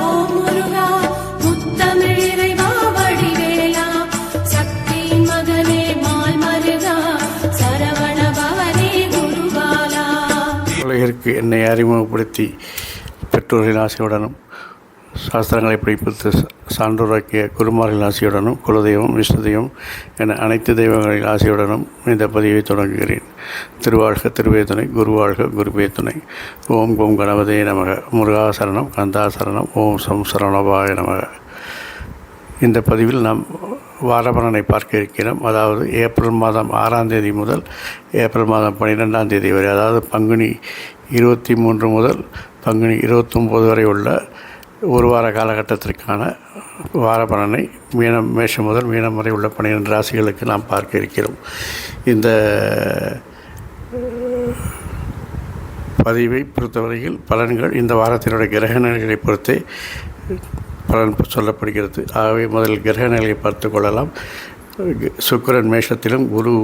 ஓம் முருகா முத்தமிழ் இறைவா வடிவேலா சக்தியின் மகனே மால் மருகா சரவண பவனே குருபாலா. உலகிற்கு என்னை அறிமுகப்படுத்தி பெற்றோர்களின் ஆசையுடனும் சாஸ்திரங்களை படிப்பித்து சான்றோராக்கிய குருமார்களின் ஆசையுடனும் குலதெய்வம் விஷ்ணு தெய்வம் என அனைத்து தெய்வங்களின் ஆசையுடனும் இந்த பதிவை தொடங்குகிறேன். திருவாழ்க திருவே துணை, குருவாழ்க குருவே துணை. ஓம் ஓம் கணபதே நமக. முருகாசரணம் கந்தாசரணம். ஓம் சரவணபாய நமக. இந்த பதிவில் நாம் வாரபலனை பார்க்க இருக்கிறோம். அதாவது ஏப்ரல் மாதம் 6ஆம் தேதி முதல் ஏப்ரல் மாதம் 12ஆம் தேதி வரை, அதாவது பங்குனி 23 முதல் பங்குனி 29 வரை உள்ள ஒரு வார காலகட்டத்திற்கான வாரபலனை மேஷம் முதல் மீனம் வரை உள்ள 12 ராசிகளுக்கு நாம் பார்க்க இருக்கிறோம். இந்த பதிவை பொறுத்தவரையில் பலன்கள் இந்த வாரத்தினுடைய கிரக நிலைகளை பொறுத்தே பலன் சொல்லப்படுகிறது. ஆகவே முதல் கிரக நிலையை பார்த்து கொள்ளலாம். சுக்கிரன் மேஷத்திலும், குரு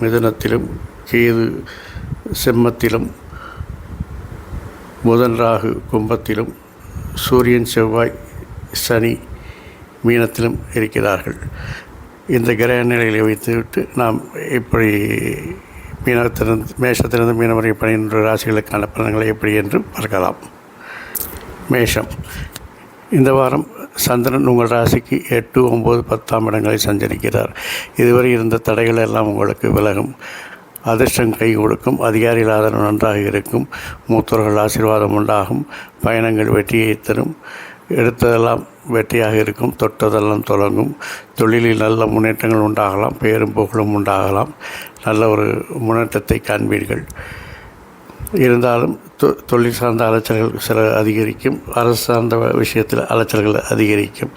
மிதுனத்திலும், கேது சிம்மத்திலும், புதன் ராகு கும்பத்திலும், சூரியன் செவ்வாய் சனி மீனத்திலும் இருக்கிறார்கள். இந்த கிரக நிலைகளை வைத்துவிட்டு நாம் இப்படி மேஷத்திலிருந்து மீனம் வரை 12 ராசிகளுக்கான பலன்களை எப்படி என்று பார்க்கலாம். மேஷம். இந்த வாரம் சந்திரன் உங்கள் ராசிக்கு 8, 9, 10ஆம் இடங்களை சஞ்சரிக்கிறார். இதுவரை இருந்த தடைகள் எல்லாம் உங்களுக்கு விலகும். அதிர்ஷ்டம் கை கொடுக்கும். அதிகாரிகள் ஆதரவு நன்றாக இருக்கும். மூத்தோர்கள் ஆசீர்வாதம் உண்டாகும். பயணங்கள் வெற்றியை தரும். எடுத்ததெல்லாம் வெற்றியாக இருக்கும். தொட்டதெல்லாம் தொடங்கும். தொழிலில் நல்ல முன்னேற்றங்கள் உண்டாகலாம். பேரும் புகழும் உண்டாகலாம். நல்ல ஒரு முன்னேற்றத்தை காண்பீர்கள். இருந்தாலும் தொழில் சார்ந்த அலைச்சல்கள் சில அதிகரிக்கும். அரசு சார்ந்த விஷயத்தில் அலைச்சல்கள் அதிகரிக்கும்.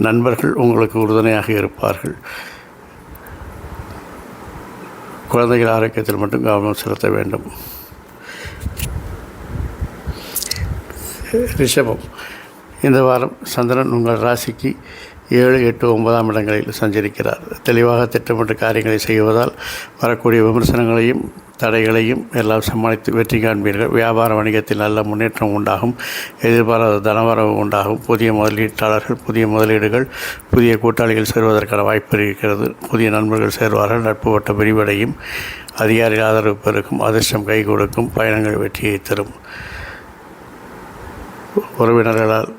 நண்பர்கள் உங்களுக்கு உறுதுணையாக இருப்பார்கள். குழந்தைகள் ஆரோக்கியத்தில் மட்டும் கவனம் செலுத்த வேண்டும். ரிஷபம். இந்த வாரம் சந்திரன் உங்கள் ராசிக்கு 7, 8, 9ஆம் இடங்களில் சஞ்சரிக்கிறார். தெளிவாக திட்டமிட்ட காரியங்களை செய்வதால் வரக்கூடிய விமர்சனங்களையும் தடைகளையும் எல்லாம் சமாளித்து வெற்றி காண்பீர்கள். வியாபார வணிகத்தில் நல்ல முன்னேற்றம் உண்டாகும். எதிர்பாராத தனவரவு உண்டாகும். புதிய முதலீட்டாளர்கள், புதிய முதலீடுகள், புதிய கூட்டாளிகள் சேருவதற்கான வாய்ப்பு இருக்கிறது. புதிய நண்பர்கள் சேருவார்கள். நட்பு வட்ட விரிவடையும். அதிகாரிகள் ஆதரவு பெருக்கும். அதிர்ஷ்டம் கை கொடுக்கும். பயணங்கள் வெற்றியை தரும். உறவினர்களால்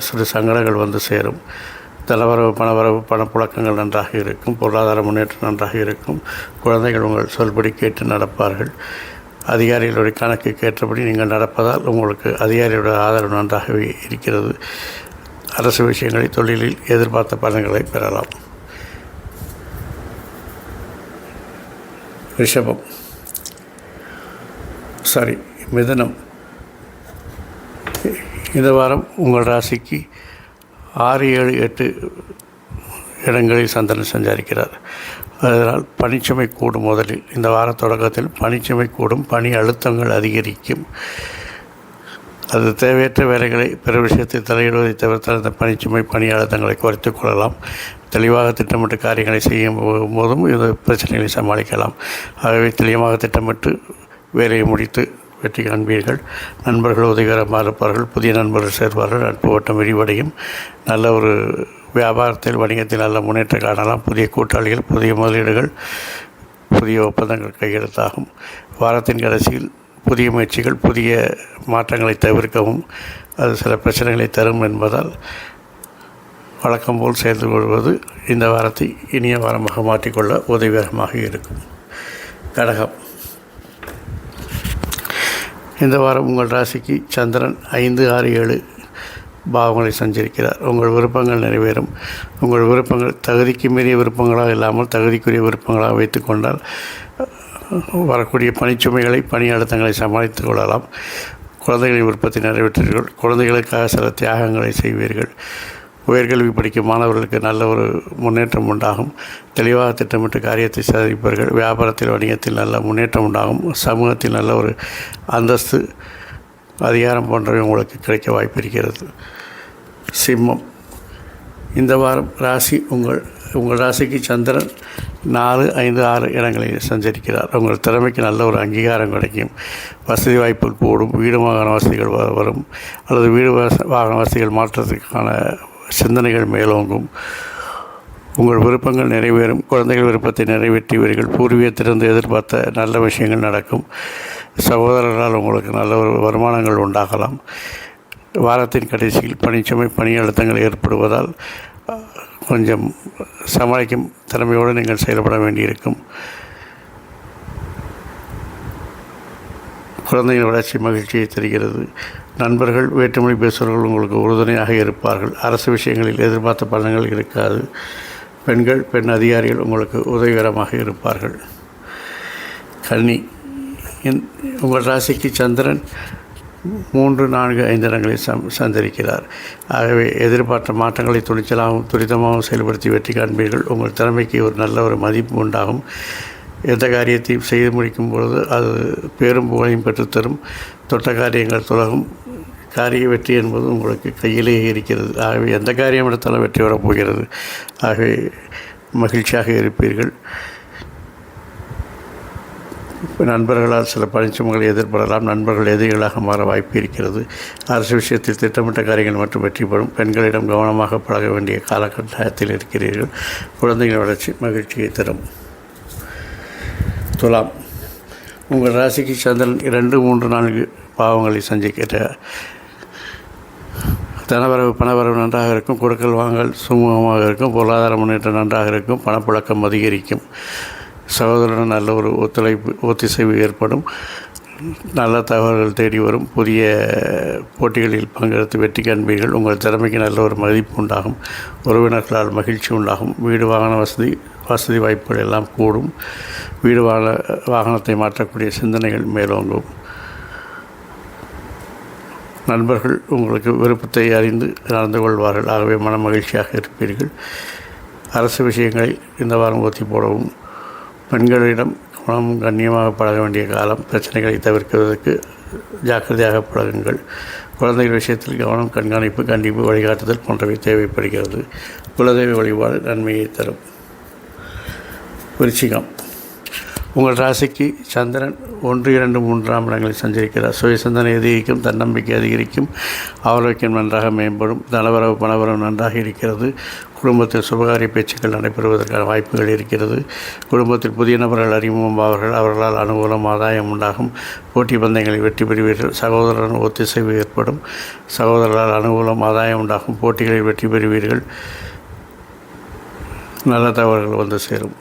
சிறு சங்கடங்கள் வந்து சேரும். தனவரவு பணவரவு பணப்புழக்கங்கள் நன்றாக இருக்கும். பொருளாதார முன்னேற்றம் நன்றாக இருக்கும். குழந்தைகள் உங்கள் சொல்படி கேட்டு நடப்பார்கள். அதிகாரிகளுடைய கணக்குக்கு ஏற்றபடி நீங்கள் நடப்பதால் உங்களுக்கு அதிகாரிகளுடைய ஆதரவு நன்றாகவே இருக்கிறது. அரசு விஷயங்களில் தொழிலில் எதிர்பார்த்த பலன்களை பெறலாம். மிதுனம். இந்த வாரம் உங்கள் ராசிக்கு 6, 7, 8 இடங்களில் சந்திரன் சஞ்சரிக்கிறார். அதனால் பணிச்சுமை கூடும். முதலில் இந்த வார தொடக்கத்தில் பணிச்சுமை கூடும். பணி அழுத்தங்கள் அதிகரிக்கும். அது தேவையற்ற வேலைகளை பிற விஷயத்தில் தலையிடுவதை தவிர்த்தால் இந்த பணிச்சுமை பணி அழுத்தங்களை குறைத்து கொள்ளலாம். தெளிவாக திட்டமிட்டு காரியங்களை செய்யும் போதும் இந்த பிரச்சனைகளை சமாளிக்கலாம். ஆகவே தெளிவாக திட்டமிட்டு வேலையை முடித்து வெற்றி காண்பீர்கள். நண்பர்கள் உதவிகரமாக இருப்பார்கள். புதிய நண்பர்கள் சேர்வார்கள். நட்பு வட்டம் விரிவடையும். நல்ல ஒரு வியாபாரத்தில் வணிகத்தில் நல்ல முன்னேற்றம் காணலாம். புதிய கூட்டாளிகள், புதிய முதலீடுகள், புதிய ஒப்பந்தங்கள் கையெழுத்தாகும். வாரத்தின் கடைசியில் புதிய முயற்சிகள், புதிய மாற்றங்களை தவிர்க்கவும் அது சில பிரச்சனைகளை தரும் என்பதால் வழக்கம் போல் சேர்ந்து கொள்வது இந்த வாரத்தை இனிய வாரமாக மாற்றிக்கொள்ள உதவிகரமாக இருக்கும். கடகம். இந்த வாரம் உங்கள் ராசிக்கு சந்திரன் 5, 6, 7 பாவங்களை சஞ்சரிக்கிறார். உங்கள் விருப்பங்கள் நிறைவேறும். உங்கள் விருப்பங்கள் தகுதிக்கு மீறிய விருப்பங்களாக இல்லாமல் தகுதிக்குரிய விருப்பங்களாக வைத்து கொண்டால் வரக்கூடிய பணிச்சுமைகளை, பணி அழுத்தங்களை சமாளித்து கொள்ளலாம். குழந்தைகளின் விருப்பத்தை நிறைவேற்றுவீர்கள். குழந்தைகளுக்காக சில தியாகங்களை செய்வீர்கள். உயர்கல்வி படிக்கும் மாணவர்களுக்கு நல்ல ஒரு முன்னேற்றம் உண்டாகும். தெளிவாக திட்டமிட்டு காரியத்தை சாதிப்பார்கள். வியாபாரத்தில் வணிகத்தில் நல்ல முன்னேற்றம் உண்டாகும். சமூகத்தில் நல்ல ஒரு அந்தஸ்து, அதிகாரம் போன்றவை உங்களுக்கு கிடைக்க வாய்ப்பு இருக்கிறது. சிம்மம். இந்த வாரம் உங்கள் ராசிக்கு சந்திரன் 4, 5, 6 இடங்களில் சஞ்சரிக்கிறார். உங்கள் திறமைக்கு நல்ல ஒரு அங்கீகாரம் கிடைக்கும். வசதி வாய்ப்புகள் கூடும். வீடு வாகன வசதிகள் வரும், அல்லது வீடு வாகன வசதிகள் மாற்றத்துக்கான சிந்தனைகள் மேலோங்கும். உங்கள் விருப்பங்கள் நிறைவேறும். குழந்தைகள் விருப்பத்தை நிறைவேற்றுவீர்கள். பூர்வீகத்திலிருந்து எதிர்பார்த்த நல்ல விஷயங்கள் நடக்கும். சகோதரர்களால் உங்களுக்கு நல்ல ஒரு வருமானங்கள் உண்டாகலாம். வாரத்தின் கடைசியில் பணி அழுத்தங்கள் ஏற்படுவதால் கொஞ்சம் சமாளிக்கும் திறமையோடு நீங்கள் செயல்பட வேண்டியிருக்கும். குழந்தைகள் வளர்ச்சி மகிழ்ச்சியை தருகிறது. நண்பர்கள், வேற்றுமொழி பேசுபவர்கள் உங்களுக்கு உறுதுணையாக இருப்பார்கள். அரசு விஷயங்களில் எதிர்பார்த்த பலன்கள் இருக்காது. பெண்கள், பெண் அதிகாரிகள் உங்களுக்கு உதவிகரமாக இருப்பார்கள். கன்னி, உங்கள் ராசிக்கு சந்திரன் 3, 4, 5 இடங்களில் சஞ்சரிக்கிறார். ஆகவே எதிர்பார்த்த மாற்றங்களை துரிதமாகவும் செயல்படுத்தி வெற்றி காண்பீர்கள். உங்கள் திறமைக்கு ஒரு நல்ல ஒரு மதிப்பு உண்டாகும். எந்த காரியத்தையும் செய்து முடிக்கும் பொழுது அது பேரும் புகழையும் பெற்றுத்தரும். தொட்ட காரியங்கள் துலகும். காரிய வெற்றி என்பது உங்களுக்கு கையிலேயே இருக்கிறது. ஆகவே எந்த காரியம் எடுத்தாலும் வெற்றி வரப்போகிறது. ஆகவே மகிழ்ச்சியாக இருப்பீர்கள். நண்பர்களால் சில பணிச்சுமைகளை எதிர்படலாம். நண்பர்கள் எதிரிகளாக மாற வாய்ப்பு இருக்கிறது. அரசு விஷயத்தில் திட்டமிட்ட காரியங்கள் மற்றும் வெற்றிப்படும். பெண்களிடம் கவனமாக பழக வேண்டிய காலகட்டத்தில் இருக்கிறீர்கள். குழந்தைகள் வளர்ச்சி மகிழ்ச்சியை தரும். துலாம், உங்கள் ராசிக்கு சந்திரன் 2, 3, 4 பாவங்களை சந்திக்கிற தனவரவு பணவரவு நன்றாக இருக்கும். கொடுக்கல் வாங்கல் சுமூகமாக இருக்கும். பொருளாதார முன்னேற்றம் நன்றாக இருக்கும். பணப்புழக்கம் அதிகரிக்கும். சகோதரன் நல்ல ஒரு ஒத்திசைவு ஏற்படும். நல்ல தகவல்கள் தேடி வரும். புதிய போட்டிகளில் பங்கெடுத்து வெற்றி காண்பீர்கள். உங்கள் திறமைக்கு நல்ல ஒரு மதிப்பு உண்டாகும். உறவினர்களால் மகிழ்ச்சி உண்டாகும். வீடு வாகன வசதி வாய்ப்புகள் எல்லாம் கூடும். வீடு வாகனத்தை மாற்றக்கூடிய சிந்தனைகள் மேலோங்கும். நண்பர்கள் உங்களுக்கு விருப்பத்தை அறிந்து நடந்து கொள்வார்கள். ஆகவே மன மகிழ்ச்சியாக இருப்பீர்கள். அரசு விஷயங்களில் இந்த வாரம் ஒத்தி போடவும். பெண்களிடம் கவனமும் கண்ணியமாக பழக வேண்டிய காலம். பிரச்சனைகளை தவிர்க்கிறதுக்கு ஜாக்கிரதையாக பழகுங்கள். குழந்தைகள் விஷயத்தில் கவனம், கண்காணிப்பு, கண்டிப்பு, வழிகாட்டுதல் போன்றவை தேவைப்படுகிறது. குலதெய்வ வழிபாடு நன்மையை தரும். விருச்சிகம், உங்கள் ராசிக்கு சந்திரன் 1, 2, 3ஆம் இடங்களில் சஞ்சரிக்கிறார். சுயசிந்தனை அதிகரிக்கும். தன்னம்பிக்கை அதிகரிக்கும். ஆரோக்கியம் நன்றாக மேம்படும். தனவரவு பணவரவு நன்றாக இருக்கிறது. குடும்பத்தில் சுபகாரிய பேச்சுக்கள் நடைபெறுவதற்கான வாய்ப்புகள் இருக்கிறது. குடும்பத்தில் புதிய நபர்கள் அறிமுகமாவார்கள். அவர்களால் அனுகூலம், ஆதாயம் உண்டாகும். போட்டி பந்தயங்களில் வெற்றி பெறுவீர்கள். சகோதரன் ஒத்திசைவு ஏற்படும். சகோதரர்களால் அனுகூலம், ஆதாயம் உண்டாகும். போட்டிகளில் வெற்றி பெறுவீர்கள். நல்ல தகவல்கள் வந்து சேரும்.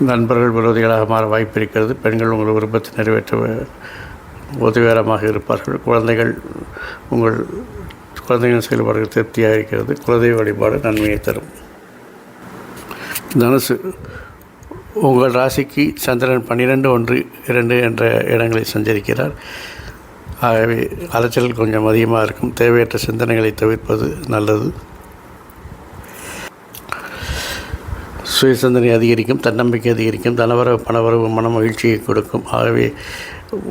நண்பர்கள் விரோதிகளாக மாற வாய்ப்பு இருக்கிறது. பெண்கள் உங்கள் விருப்பத்தை நிறைவேற்ற உதவிகரமாக இருப்பார்கள். குழந்தைகள் செயல்பாடுகள் திருப்தியாக இருக்கிறது. குலதெய்வ வழிபாடு நன்மையை தரும். தனுசு, உங்கள் ராசிக்கு சந்திரன் 12, 1, 2 என்ற இடங்களில் சஞ்சரிக்கிறார். ஆகவே அலைச்சல் கொஞ்சம் அதிகமாக இருக்கும். தேவையற்ற சிந்தனைகளை தவிர்ப்பது நல்லது. சுயசிந்தனை அதிகரிக்கும். தன்னம்பிக்கை அதிகரிக்கும். தனவரவு பணவரவு மன மகிழ்ச்சியை கொடுக்கும். ஆகவே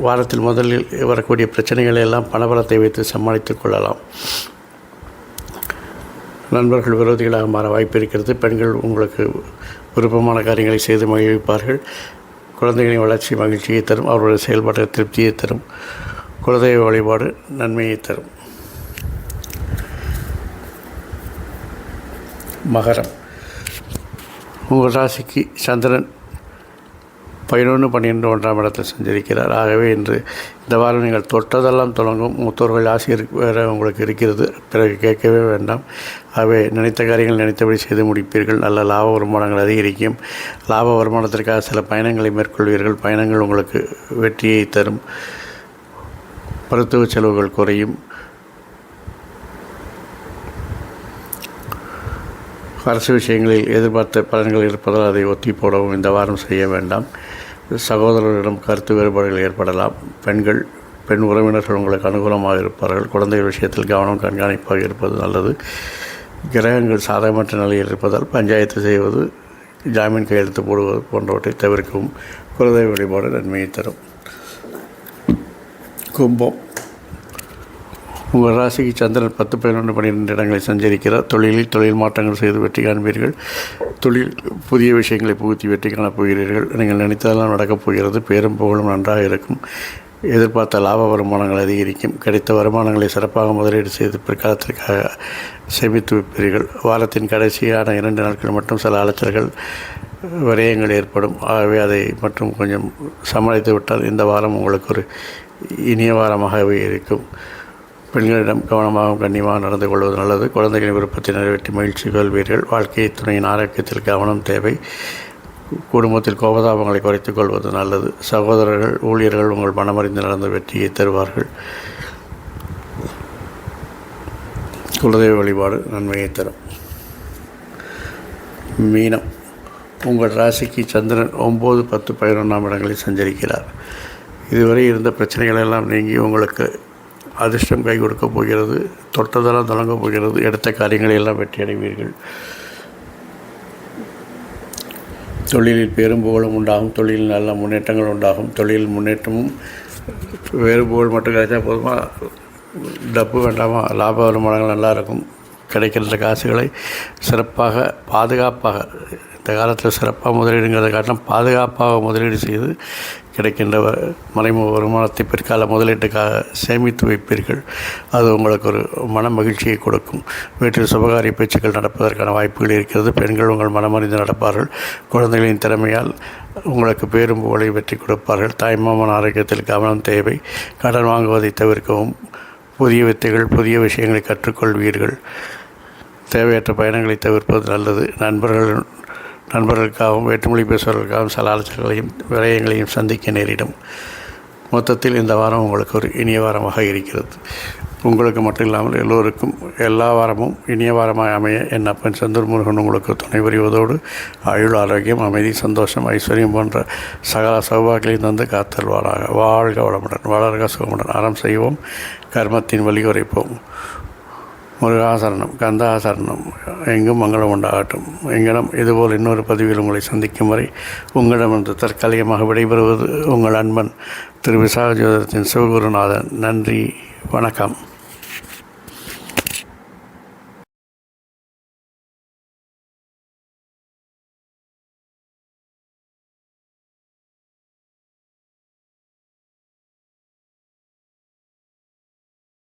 வாரத்தில் முதலில் வரக்கூடிய பிரச்சனைகளை எல்லாம் பணபலத்தை வைத்து சமாளித்துக் கொள்ளலாம். நண்பர்கள் விரோதிகளாக மாற வாய்ப்பு இருக்கிறது. பெண்கள் உங்களுக்கு விருப்பமான காரியங்களை செய்து மகிழ்விப்பார்கள். குழந்தைகளின் வளர்ச்சி மகிழ்ச்சியை தரும். அவருடைய செயல்பாட்டு திருப்தியை தரும். குலதெய்வ வழிபாடு நன்மையை தரும். மகரம், உங்கள் ராசிக்கு சந்திரன் 11, 12, 1ஆம் இடத்தில் சஞ்சரிக்கிறார். ஆகவே இன்று இந்த வாரம் நீங்கள் தொட்டதெல்லாம் தொடங்கும். மூத்தோர்கள் ஆசிரியர் வேறு உங்களுக்கு இருக்கிறது. பிறகு கேட்கவே வேண்டாம். ஆகவே நினைத்த காரியங்கள் நினைத்தபடி செய்து முடிப்பீர்கள். நல்ல லாப வருமானங்கள் அதிகரிக்கும். லாப வருமானத்திற்காக சில பயணங்களை மேற்கொள்வீர்கள். பயணங்கள் உங்களுக்கு வெற்றியை தரும். மருத்துவ செலவுகள் குறையும். அரசு விஷயங்களில் எதிர்பார்த்த பலன்கள் இருப்பதால் அதை ஒத்தி போடவும் இந்த வாரம் செய்ய வேண்டாம். சகோதரர்களிடம் கருத்து வேறுபாடுகள் ஏற்படலாம். பெண் உறவினர்கள் உங்களுக்கு அனுகூலமாக இருப்பார்கள். குழந்தைகள் விஷயத்தில் கவனம், கண்காணிப்பாக இருப்பது நல்லது. கிரகங்கள் சாதகமற்ற நிலையில் இருப்பதால் பஞ்சாயத்து செய்வது, ஜாமீன் கையெழுத்து போடுவது போன்றவற்றை தவிர்க்கவும். குலதெய்வ வழிபாடு நன்மையை தரும். கும்பம், உங்கள் ராசிக்கு சந்திரன் 10, 11, 12 இடங்களை சஞ்சரிக்கிறார். தொழிலில் தொழில் மாற்றங்கள் செய்து வெற்றி காண்பீர்கள். புதிய விஷயங்களை புகுத்தி வெற்றி காணப் போகிறீர்கள். நீங்கள் நினைத்ததெல்லாம் நடக்கப் போகிறது. பேரும் புகழும் நன்றாக இருக்கும். எதிர்பார்த்த லாப வருமானங்கள் அதிகரிக்கும். கிடைத்த வருமானங்களை சிறப்பாக முதலீடு செய்து பிற்காலத்திற்காக சேமித்து வைப்பீர்கள். வாரத்தின் கடைசியான 2 நாட்கள் மட்டும் சில அலைச்சல்கள் விரயங்கள் ஏற்படும். ஆகவே அதை மட்டும் கொஞ்சம் சமாளித்து விட்டால் இந்த வாரம் உங்களுக்கு ஒரு இனிய வாரமாகவே இருக்கும். பெண்களிடம் கவனமாகவும் கண்ணியமாக நடந்து கொள்வது நல்லது. குழந்தைகளின் விருப்பத்தை நிறைவேற்றி மகிழ்ச்சி கொள்வீர்கள். வாழ்க்கை துணையின் ஆரோக்கியத்தில் கவனம் தேவை. குடும்பத்தில் கோபதாபங்களை குறைத்துக் கொள்வது நல்லது. சகோதரர்கள் ஊழியர்கள் உங்கள் மனமறிந்து நடந்த வெற்றியை தருவார்கள். குலதெய்வ வழிபாடு நன்மையை தரும். மீனம். உங்கள் ராசிக்கு சந்திரன் 9, 10, 11 இடங்களில் சஞ்சரிக்கிறார். இதுவரை இருந்த பிரச்சனைகள் எல்லாம் நீங்கி உங்களுக்கு அதிர்ஷ்டம் கை கொடுக்கப் போகிறது. தொட்டதெல்லாம் தொடங்கப் போகிறது. எடுத்த காரியங்களை எல்லாம் வெற்றி அடைவீர்கள். தொழிலில் பெரும் புகழும் உண்டாகும். தொழிலில் நல்ல முன்னேற்றங்கள் உண்டாகும். தொழில் முன்னேற்றமும் வேறு புகழ் மட்டும் கிடைச்சா போதுமா? டப்பு வேண்டாமா? லாப வருமானங்கள் நல்லா இருக்கும். கிடைக்கின்ற காசுகளை சிறப்பாக பாதுகாப்பாக, இந்த காலத்தில் சிறப்பாக முதலீடுங்கிறத காட்டிலும் பாதுகாப்பாக முதலீடு செய்து கிடைக்கின்ற மறைமுக வருமானத்தை பிற்கால முதலீட்டுக்காக சேமித்து வைப்பீர்கள். அது உங்களுக்கு ஒரு மன மகிழ்ச்சியை கொடுக்கும். வீட்டில் சுபகாரிய பேச்சுக்கள் நடப்பதற்கான வாய்ப்புகள் இருக்கிறது. பெண்கள் உங்கள் மனமறிந்து நடப்பார்கள். குழந்தைகளின் திறமையால் உங்களுக்கு பேரும் புகழை வெற்றி கொடுப்பார்கள். தாய்மாமன் ஆரோக்கியத்தில் கவனம் தேவை. கடன் வாங்குவதை தவிர்க்கவும். புதிய வித்தைகள் புதிய விஷயங்களை கற்றுக்கொள்வீர்கள். தேவையற்ற பயணங்களை தவிர்ப்பது நல்லது. நண்பர்களுக்காகவும் வேற்றுமொழி பேசுவதற்காகவும் சில அலைச்சல்களையும் விரயங்களையும் சந்திக்க நேரிடும். மொத்தத்தில் இந்த வாரம் உங்களுக்கு ஒரு இனிய வாரமாக இருக்கிறது. உங்களுக்கு மட்டும் இல்லாமல் எல்லோருக்கும் எல்லா வாரமும் இனிய வாரமாக அமைய என் அப்பன் செந்தூர் முருகன் உங்களுக்கு துணை புரிவதோடு ஆயுள், ஆரோக்கியம், அமைதி, சந்தோஷம், ஐஸ்வர்யம் போன்ற சகல சௌபாகியங்களையும் தந்து காத்தல்வாராக. வாழ்க வளமுடன், வளர்க சுகமுடன். அறம் செய்வோம், கர்மத்தின் வழி குறைப்போம். முருகாசரணம், கந்தாசரணம். எங்கும் மங்களம் உண்டாகட்டும். எங்களிடம் இதுபோல் இன்னொரு பதிவில் உங்களை சந்திக்கும் வரை உங்களிடமிருந்து தற்காலிகமாக விடைபெறுவது உங்கள் அன்பன் திரு விசாக ஜோதிடத்தின் சிவகுருநாதன். நன்றி, வணக்கம்.